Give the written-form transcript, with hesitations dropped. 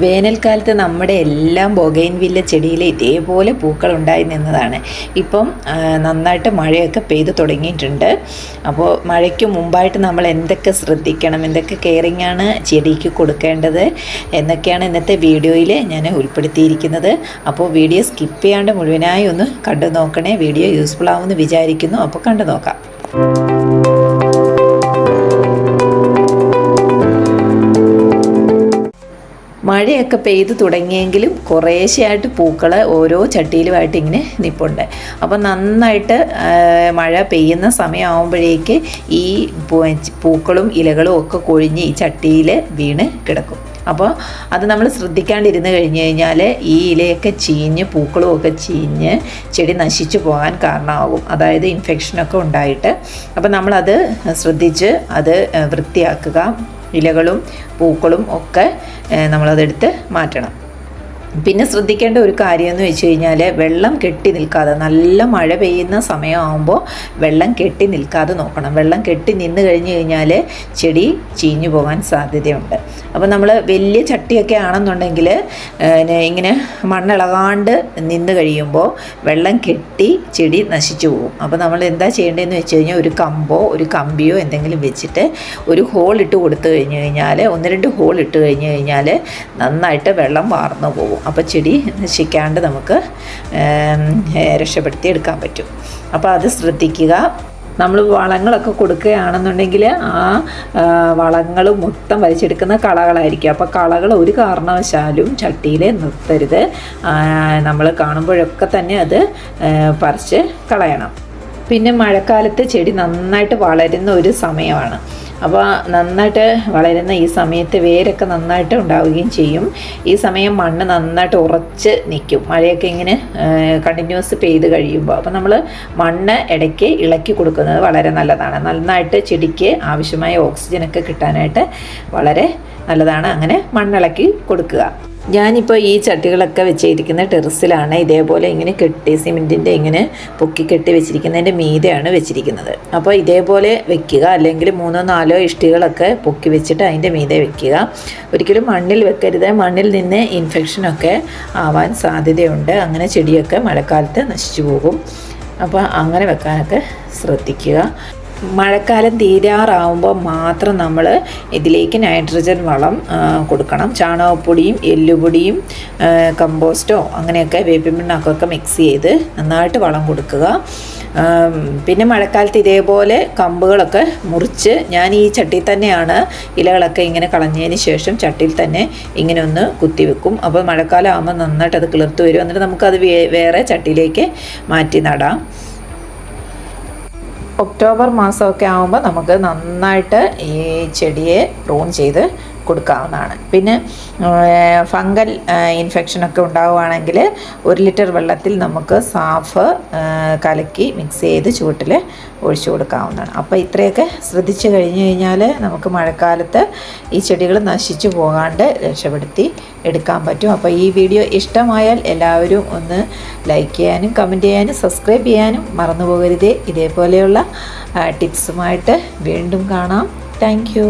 വേനൽക്കാലത്ത് നമ്മുടെ എല്ലാം ബൊഗൈൻവില്ല ചെടിയിൽ ഇതേപോലെ പൂക്കൾ ഉണ്ടായി നിന്നതാണ്. ഇപ്പം നന്നായിട്ട് മഴയൊക്കെ പെയ്തു തുടങ്ങിയിട്ടുണ്ട്. അപ്പോൾ മഴയ്ക്ക് മുമ്പായിട്ട് നമ്മൾ എന്തൊക്കെ ശ്രദ്ധിക്കണം, എന്തൊക്കെ കെയറിംഗ് ആണ് ചെടിക്ക് കൊടുക്കേണ്ടത് എന്നൊക്കെയാണ് ഇന്നത്തെ വീഡിയോയിൽ ഞാൻ ഉൾപ്പെടുത്തിയിരിക്കുന്നത്. അപ്പോൾ വീഡിയോ സ്കിപ്പ് ചെയ്യാണ്ട് മുഴുവനായി ഒന്ന് കണ്ടു നോക്കണേ. വീഡിയോ യൂസ്ഫുൾ ആവുമെന്ന് വിചാരിക്കുന്നു. അപ്പോൾ കണ്ടു നോക്കാം. മഴയൊക്കെ പെയ്ത് തുടങ്ങിയെങ്കിലും കുറേശ്ശെയായിട്ട് പൂക്കൾ ഓരോ ചട്ടിയിലുമായിട്ട് ഇങ്ങനെ നിൽപ്പുണ്ട്. അപ്പോൾ നന്നായിട്ട് മഴ പെയ്യുന്ന സമയമാകുമ്പോഴേക്ക് ഈ പൂക്കളും ഇലകളും ഒക്കെ കൊഴിഞ്ഞ് ഈ ചട്ടിയിൽ വീണ് കിടക്കും. അപ്പോൾ അത് നമ്മൾ ശ്രദ്ധിക്കാണ്ടിരുന്ന് കഴിഞ്ഞ് കഴിഞ്ഞാൽ ഈ ഇലയൊക്കെ ചീഞ്ഞ് പൂക്കളും ഒക്കെ ചീഞ്ഞ് ചെടി നശിച്ചു പോകാൻ കാരണമാകും. അതായത് ഇൻഫെക്ഷനൊക്കെ ഉണ്ടായിട്ട്. അപ്പോൾ നമ്മളത് ശ്രദ്ധിച്ച് അത് വൃത്തിയാക്കുക. ഇലകളും പൂക്കളും ഒക്കെ നമ്മളതെടുത്ത് മാറ്റണം. പിന്നെ ശ്രദ്ധിക്കേണ്ട ഒരു കാര്യം എന്ന് വെച്ച് കഴിഞ്ഞാൽ വെള്ളം കെട്ടി നിൽക്കാതെ, നല്ല മഴ പെയ്യുന്ന സമയമാകുമ്പോൾ വെള്ളം കെട്ടി നിൽക്കാതെ നോക്കണം. വെള്ളം കെട്ടി നിന്ന് കഴിഞ്ഞ് കഴിഞ്ഞാൽ ചെടി ചീഞ്ഞു പോകാൻ സാധ്യതയുണ്ട്. അപ്പോൾ നമ്മൾ വലിയ ചട്ടിയൊക്കെ ആണെന്നുണ്ടെങ്കിൽ ഇങ്ങനെ മണ്ണിളകാണ്ട് നിന്ന് കഴിയുമ്പോൾ വെള്ളം കെട്ടി ചെടി നശിച്ചു പോകും. അപ്പോൾ നമ്മൾ എന്താ ചെയ്യേണ്ടതെന്ന് വെച്ച് കഴിഞ്ഞാൽ ഒരു കമ്പോ ഒരു കമ്പിയോ എന്തെങ്കിലും വെച്ചിട്ട് ഒരു ഹോൾ ഇട്ട് കൊടുത്തു കഴിഞ്ഞ് കഴിഞ്ഞാൽ, 1-2 ഹോൾ ഇട്ട് കഴിഞ്ഞ് കഴിഞ്ഞാൽ നന്നായിട്ട് വെള്ളം വാർന്നു പോകും. അപ്പോൾ ചെടി നശിക്കാണ്ട് നമുക്ക് രക്ഷപ്പെടുത്തി എടുക്കാൻ പറ്റും. അപ്പോൾ അത് ശ്രദ്ധിക്കുക. നമ്മൾ വളങ്ങളൊക്കെ കൊടുക്കുകയാണെന്നുണ്ടെങ്കിൽ ആ വളങ്ങൾ മൊത്തം വലിച്ചെടുക്കുന്ന കളകളായിരിക്കും. അപ്പോൾ കളകൾ ഒരു കാരണവശാലും ചട്ടിയിൽ നിർത്തരുത്. നമ്മൾ കാണുമ്പോഴൊക്കെ തന്നെ അത് പറിച്ച് കളയണം. പിന്നെ മഴക്കാലത്ത് ചെടി നന്നായിട്ട് വളരുന്ന ഒരു സമയമാണ്. അപ്പോൾ നന്നായിട്ട് വളരുന്ന ഈ സമയത്ത് വേരൊക്കെ നന്നായിട്ട് ഉണ്ടാവുകയും ചെയ്യും. ഈ സമയം മണ്ണ് നന്നായിട്ട് ഉറച്ച് നിൽക്കും, മഴയൊക്കെ ഇങ്ങനെ കണ്ടിന്യൂസ് പെയ്ത് കഴിയുമ്പോൾ. അപ്പോൾ നമ്മൾ മണ്ണ് ഇടയ്ക്ക് ഇളക്കി കൊടുക്കുന്നത് വളരെ നല്ലതാണ്. നന്നായിട്ട് ചെടിക്ക് ആവശ്യമായ ഓക്സിജനൊക്കെ കിട്ടാനായിട്ട് വളരെ നല്ലതാണ്. അങ്ങനെ മണ്ണിളക്കി കൊടുക്കുക. ഞാനിപ്പോൾ ഈ ചട്ടികളൊക്കെ വെച്ചിരിക്കുന്ന ടെറസിലാണ്. ഇതേപോലെ ഇങ്ങനെ കെട്ടി സിമെൻറ്റിൻ്റെ ഇങ്ങനെ പൊക്കി കെട്ടി വെച്ചിരിക്കുന്നതിൻ്റെ മീതെയാണ് വെച്ചിരിക്കുന്നത്. അപ്പോൾ ഇതേപോലെ വെക്കുക. അല്ലെങ്കിൽ 3-4 ഇഷ്ടികളൊക്കെ പൊക്കി വെച്ചിട്ട് അതിൻ്റെ മീതെ വെക്കുക. ഒരിക്കലും മണ്ണിൽ വെക്കരുത്. മണ്ണിൽ നിന്ന് ഇൻഫെക്ഷനൊക്കെ ആവാൻ സാധ്യതയുണ്ട്. അങ്ങനെ ചെടിയൊക്കെ മഴക്കാലത്ത് നശിച്ചു പോകും. അപ്പോൾ അങ്ങനെ വെക്കാനൊക്കെ ശ്രദ്ധിക്കുക. മഴക്കാലം തീരാറാവുമ്പോൾ മാത്രം നമ്മൾ ഇതിലേക്ക് നൈട്രജൻ വളം കൊടുക്കണം. ചാണകപ്പൊടിയും എല്ലുപൊടിയും കമ്പോസ്റ്റോ അങ്ങനെയൊക്കെ വേപ്പിൻ പിണ്ണാക്കൊക്കെ മിക്സ് ചെയ്ത് നന്നായിട്ട് വളം കൊടുക്കുക. പിന്നെ മഴക്കാലത്ത് ഇതേപോലെ കമ്പുകളൊക്കെ മുറിച്ച്, ഞാൻ ഈ ചട്ടിയിൽ തന്നെയാണ് ഇലകളൊക്കെ ഇങ്ങനെ കളഞ്ഞതിന് ശേഷം ചട്ടിയിൽ തന്നെ ഇങ്ങനെ ഒന്ന് കുത്തിവെക്കും. അപ്പോൾ മഴക്കാലം ആകുമ്പോൾ നന്നായിട്ട് അത് കിളിർത്ത് വരും. എന്നിട്ട് നമുക്കത് വേറെ ചട്ടിയിലേക്ക് മാറ്റി നടാം. ഒക്ടോബർ മാസമൊക്കെ ആകുമ്പോൾ നമുക്ക് നന്നായിട്ട് ഈ ചെടിയെ പ്രൂൺ ചെയ്ത് കൊടുക്കാവുന്നതാണ്. പിന്നെ ഫംഗൽ ഇൻഫെക്ഷനൊക്കെ ഉണ്ടാവുകയാണെങ്കിൽ 1 ലിറ്റർ വെള്ളത്തിൽ നമുക്ക് സാഫ് കലക്കി മിക്സ് ചെയ്ത് ചുവട്ടിൽ ഒഴിച്ചു കൊടുക്കാവുന്നതാണ്. അപ്പോൾ ഇത്രയൊക്കെ ശ്രദ്ധിച്ചു കഴിഞ്ഞ് കഴിഞ്ഞാൽ നമുക്ക് മഴക്കാലത്ത് ഈ ചെടികൾ നശിച്ചു പോകാണ്ട് രക്ഷപ്പെടുത്തി എടുക്കാൻ പറ്റും. അപ്പോൾ ഈ വീഡിയോ ഇഷ്ടമായാൽ എല്ലാവരും ഒന്ന് ലൈക്ക് ചെയ്യാനും കമൻറ്റ് ചെയ്യാനും സബ്സ്ക്രൈബ് ചെയ്യാനും മറന്നു പോകരുതേ. ഇതേപോലെയുള്ള ടിപ്സുമായിട്ട് വീണ്ടും കാണാം. Thank you.